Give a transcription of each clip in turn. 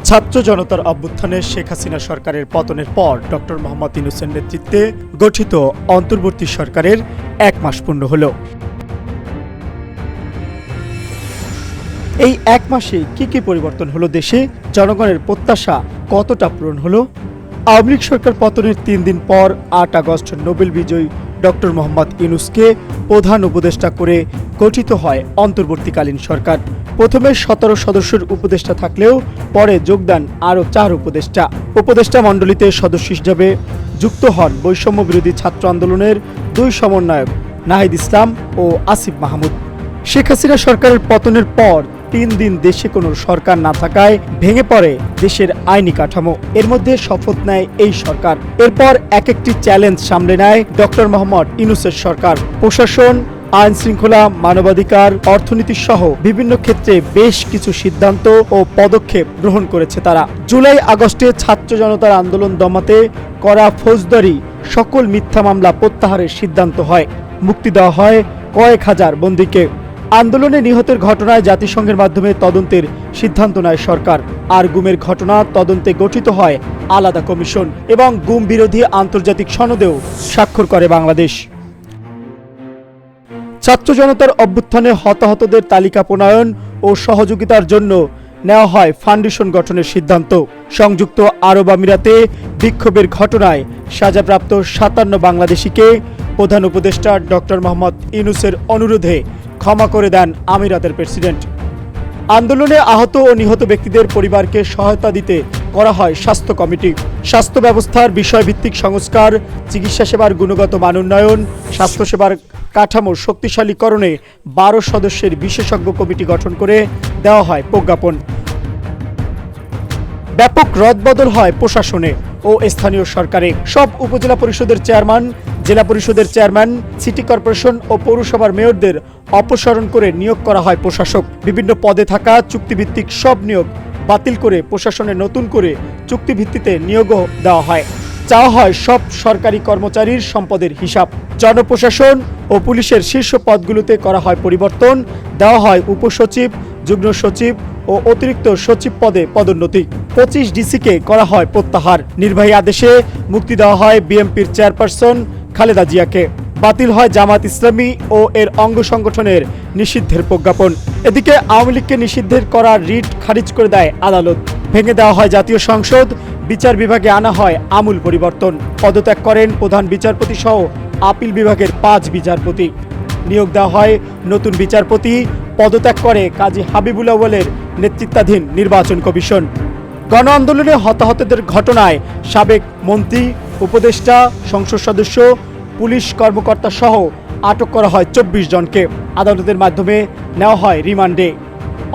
ছাত্র জনতার অভ্যুত্থানে শেখ হাসিনা সরকারের পতনের পর ডক্টর মোহাম্মদ ইউনূসের নেতৃত্বে গঠিত অন্তর্বর্তী সরকারের 1 মাস পূর্ণ হলো। এই 1 মাসে কি পরিবর্তন হলো দেশে, জনগণের প্রত্যাশা কতটা পূরণ হলো? আওয়ামী লীগ সরকার পতনের 3 দিন পর 8 আগস্ট নোবেল বিজয়ী ডক্টর মোহাম্মদ ইউনূসকে প্রধান উপদেষ্টা করে গঠিত হয় অন্তর্বর্তীকালীন সরকার। প্রথমে 17 সদস্যের উপদেষ্টা থাকলেও পরে যোগ দেন আরও 4 উপদেষ্টা। উপদেষ্টা মণ্ডলীতে সদস্য হিসেবে যুক্ত হন বৈষম্য বিরোধী ছাত্র আন্দোলনের 2 সমন্বয়ক নাহিদ ইসলাম ও আসিফ মাহমুদ। শেখ হাসিনা সরকারের পতনের পর 3 দিন দেশে কোনো সরকার না থাকায় ভেঙে পড়ে দেশের আইনি কাঠামো। এর মধ্যে শপথ নেয় এই সরকার। এরপর এক একটি চ্যালেঞ্জ সামলে নেয় ডক্টর মোহাম্মদ ইউনূসের সরকার। প্রশাসন, আইন শৃঙ্খলা, মানবাধিকার, অর্থনীতি সহ বিভিন্ন ক্ষেত্রে বেশ কিছু সিদ্ধান্ত ও পদক্ষেপ গ্রহণ করেছে তারা। জুলাই আগস্টে ছাত্র জনতার আন্দোলন দমাতে করা ফৌজদারি সকল মিথ্যা মামলা প্রত্যাহারের সিদ্ধান্ত হয়। মুক্তি দেওয়া হয় কয়েক হাজার বন্দীকে। আন্দোলনে নিহতের ঘটনায় জাতিসংঘের মাধ্যমে তদন্তের সিদ্ধান্ত নেয় সরকার। আর গুমের ঘটনা তদন্তে গঠিত হয় আলাদা কমিশন এবং গুম বিরোধী আন্তর্জাতিক সনদেও স্বাক্ষর করে বাংলাদেশ। ছাত্র জনতার অভ্যুত্থানে হতাহতদের তালিকা প্রণয়ন ও সহযোগিতার জন্য নেওয়া হয় ফাউন্ডেশন গঠনের সিদ্ধান্ত। সংযুক্ত আরব আমিরাতে বিক্ষোভের ঘটনায় সাজাপ্রাপ্ত 57 বাংলাদেশিকে প্রধান উপদেষ্টা ডক্টর মোহাম্মদ ইউনূসের অনুরোধে ক্ষমা করে দেন আমিরাতের প্রেসিডেন্ট। আন্দোলনে আহত ও নিহত ব্যক্তিদের পরিবারকে সহায়তা দিতে করা হয় স্বাস্থ্য কমিটি। স্বাস্থ্য ব্যবস্থার বিষয়ভিত্তিক সংস্কার, চিকিৎসা সেবার গুণগত মান উন্নয়ন, স্বাস্থ্যসেবার কাঠামো শক্তিশালীকরণে 12 সদস্যের বিশেষজ্ঞ কমিটি গঠন করে দেওয়া হয় প্রজ্ঞাপন। ব্যাপক রদবদল হয় প্রশাসনে ও স্থানীয় সরকারে। সব উপজেলা পরিষদের চেয়ারম্যান, জেলা পরিষদের চেয়ারম্যান, সিটি কর্পোরেশন ও পৌরসভার মেয়রদের অপসারণ করে নিয়োগ করা হয় প্রশাসক। বিভিন্ন পদে থাকা চুক্তিভিত্তিক সব নিয়োগ বাতিল করে প্রশাসনে নতুন করে চুক্তিভিত্তিতে নিয়োগও দেওয়া হয়। চাওয়া হয় সব সরকারি কর্মচারীর সম্পদের হিসাব। জনপ্রশাসন ও পুলিশের শীর্ষ পদগুলোতে করা হয় পরিবর্তন। দেওয়া হয় উপসচিব, যুগ্ম সচিব ও অতিরিক্ত সচিব পদে পদোন্নতি। 25 ডিসিকে করা হয় প্রত্যাহার। নির্বাহী আদেশে মুক্তি দেওয়া হয় বিএনপির চেয়ারপারসন খালেদা জিয়াকে। বাতিল হয় জামাত ইসলামী ও এর অঙ্গ সংগঠনের নিষিদ্ধের প্রজ্ঞাপন। এদিকে আওয়ামী লীগকে নিষিদ্ধের করা রিট খারিজ করে দেয় আদালত। ভেঙে দেওয়া হয় জাতীয় সংসদ। বিচার বিভাগে আনা হয় আমূল পরিবর্তন। পদত্যাগ করেন প্রধান বিচারপতি সহ আপিল বিভাগের 5 বিচারপতি। নিয়োগ দেওয়া হয় নতুন বিচারপতি। পদত্যাগ করে কাজী হাবিবুল আউয়ালের নেতৃত্বাধীন নির্বাচন কমিশন। গণ আন্দোলনে হতাহতদের ঘটনায় সাবেক মন্ত্রী, উপদেষ্টা, সংসদ সদস্য, পুলিশ কর্মকর্তা সহ আটক করা হয় 24 জনকে। আদালতের মাধ্যমে নেওয়া হয় রিমান্ডে।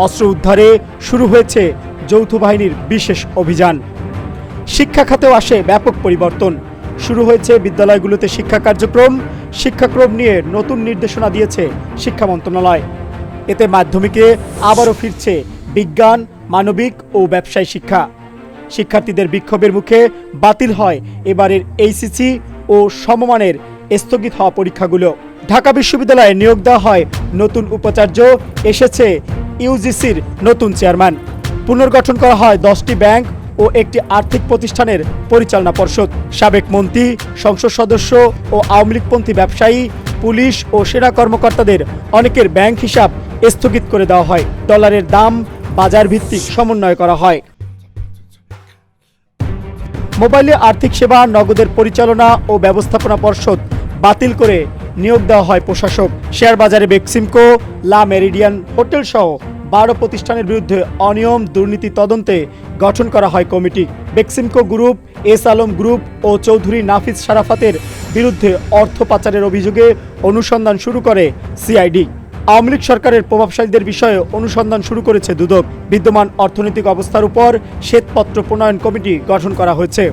অস্ত্র উদ্ধারে শুরু হয়েছে যৌথ বাহিনীর বিশেষ অভিযান। শিক্ষা খাতেও আসে ব্যাপক পরিবর্তন। শুরু হয়েছে বিদ্যালয়গুলোতে শিক্ষা কার্যক্রম। শিক্ষাক্রম নিয়ে নতুন নির্দেশনা দিয়েছে শিক্ষা মন্ত্রণালয়। এতে মাধ্যমিকে আবারও ফিরছে বিজ্ঞান, মানবিক ও ব্যবসায় শিক্ষা। শিক্ষার্থীদের বিক্ষোভের মুখে বাতিল হয় এবারের এইচএসসি ও সমমানের স্থগিত হওয়া পরীক্ষাগুলো। ঢাকা বিশ্ববিদ্যালয়ে নিয়োগ দেওয়া হয় নতুন উপাচার্য। এসেছে ইউজিসির নতুন চেয়ারম্যান। পুনর্গঠন করা হয় 10টি ব্যাংক ও একটি আর্থিক প্রতিষ্ঠানের পরিচালনা পর্ষদ। সাবেক মন্ত্রী, সংসদ সদস্য ও আওয়ামী লীগপন্থী ব্যবসায়ী, পুলিশ ও সেনা কর্মকর্তাদের অনেকের ব্যাংক হিসাব স্থগিত করে দেওয়া হয়। ডলারের দাম বাজার ভিত্তিক সমন্বয় করা হয়। মোবাইলে আর্থিক সেবা, নগদের পরিচালনা ও ব্যবস্থাপনা পর্ষদ বাতিল করে নিয়োগ দেওয়া হয় প্রশাসক। শেয়ার বাজারে বেক্সিমকো, লা মেরিডিয়ান হোটেল সহ 12 প্রতিষ্ঠানের বিরুদ্ধে অনিয়ম দুর্নীতি তদন্তে গঠন করা হয় committee. Beximco group, S Alam group ও চৌধুরী নাফিস শারাফাতের বিরুদ্ধে অর্থ পাচারের অভিযোগে অনুসন্ধান শুরু করে সিআইডি। আওয়ামী লীগ সরকারের প্রভাবশালীদের বিষয়ে অনুসন্ধান শুরু করেছে দুদক। বিদ্যমান অর্থনৈতিক অবস্থার উপর শ্বেতপত্র প্রণয়ন কমিটি গঠন করা হয়েছে।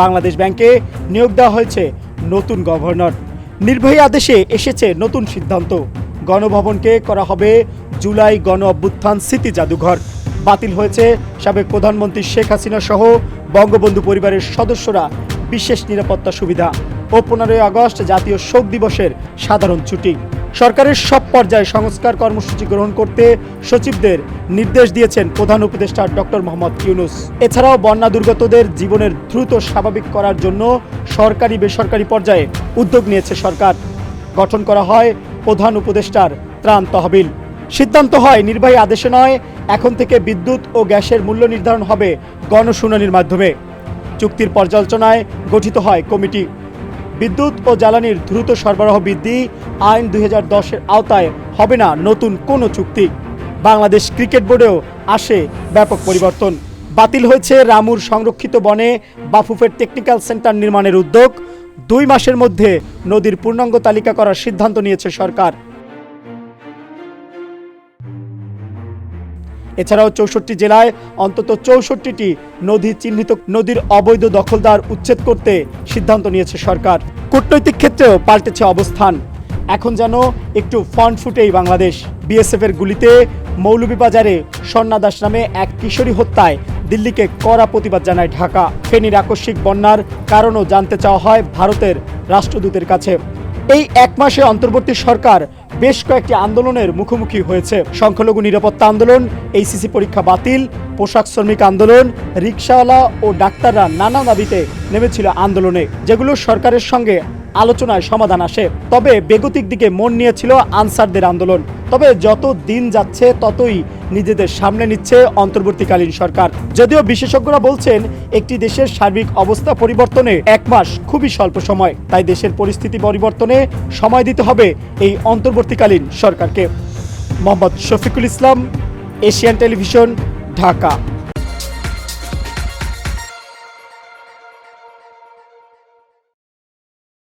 বাংলাদেশ ব্যাংকে নিয়োগ দেওয়া হয়েছে নতুন গভর্নর। নির্বাহী আদেশে এসেছে নতুন সিদ্ধান্ত। গণভবনকে করা হবে জুলাই গণ অভ্যুত্থান স্মৃতি জাদুঘর। বাতিল হয়েছে সাবেক প্রধানমন্ত্রী শেখ হাসিনা সহ বঙ্গবন্ধু পরিবারের সদস্যরা বিশেষ নিরাপত্তা সুবিধা ও 15ই আগস্ট জাতীয় শোক দিবসের সাধারণ ছুটি। সরকারের সব পর্যায়ে সংস্কার কর্মসূচি গ্রহণ করতে সচিবদের নির্দেশ দিয়েছেন প্রধান উপদেষ্টা ডক্টর মোহাম্মদ ইউনূস। এছাড়াও বন্যা দুর্গতদের জীবনের দ্রুত স্বাভাবিক করার জন্য সরকারি বেসরকারি পর্যায়ে উদ্যোগ নিয়েছে সরকার। গঠন করা হয় প্রধান উপদেষ্টার ত্রাণ তহবিল। সিদ্ধান্ত হয় নির্বাহী আদেশে নয়, এখন থেকে বিদ্যুৎ ও গ্যাসের মূল্য নির্ধারণ হবে গণশুনানির মাধ্যমে। চুক্তির পর্যালোচনায় গঠিত হয় কমিটি। বিদ্যুৎ ও জ্বালানির দ্রুত সরবরাহ বৃদ্ধি আইন 2010-এর আওতায় হবে না নতুন কোনো চুক্তি। বাংলাদেশ ক্রিকেট বোর্ডেও আসে ব্যাপক পরিবর্তন। বাতিল হয়েছে রামুর সংরক্ষিত বনে বাফুফের টেকনিক্যাল সেন্টার নির্মাণের উদ্যোগ। 2 মাসের মধ্যে নদীর পূর্ণাঙ্গ তালিকা করার সিদ্ধান্ত নিয়েছে সরকার। এছাড়াও 64 জেলায় অন্তত 64টি নদী চিহ্নিত নদীর অবৈধ দখলদার উচ্ছেদ করতে সিদ্ধান্ত নিয়েছে সরকার। কূটনৈতিক ক্ষেত্রেও পাল্টেছে অবস্থান। এখন যেন একটু ফ্রন্ট ফুটেই বাংলাদেশ। বিএসএফের গুলিতে মৌলভীবাজারে স্বর্ণা দাস নামে এক কিশোরী হত্যায় দিল্লিকে কড়া প্রতিবাদ জানায় ঢাকা। ফেনীর আকস্মিক বন্যার কারণও জানতে চাওয়া হয় ভারতের রাষ্ট্রদূতের কাছে। এই 1 মাসে অন্তর্বর্তী সরকার বেশ কয়েকটি আন্দোলনের মুখোমুখি হয়েছে। সংখ্যালঘু নিরাপত্তা আন্দোলন, এইচএসসি পরীক্ষা বাতিল, পোশাক শ্রমিক আন্দোলন, রিকশাওয়ালা ও ডাক্তাররা নানা দাবিতে নেমেছিল আন্দোলনে, যেগুলো সরকারের সঙ্গে আলোচনায় সমাধান আসে। তবে বেগতিক দিকে মন নিয়েছিল আনসারদের আন্দোলন। তবে যত দিন যাচ্ছে ততই নিজেদের সামনে নিচ্ছে অন্তর্বর্তীকালীন সরকার। যদিও বিশেষজ্ঞরা বলছেন একটি দেশের সার্বিক অবস্থা পরিবর্তনে 1 মাস খুবই স্বল্প সময়, তাই দেশের পরিস্থিতি পরিবর্তনে সময় দিতে হবে এই অন্তর্বর্তীকালীন সরকারকে। Mohammad Shafiqul Islam, Asian television, Dhaka.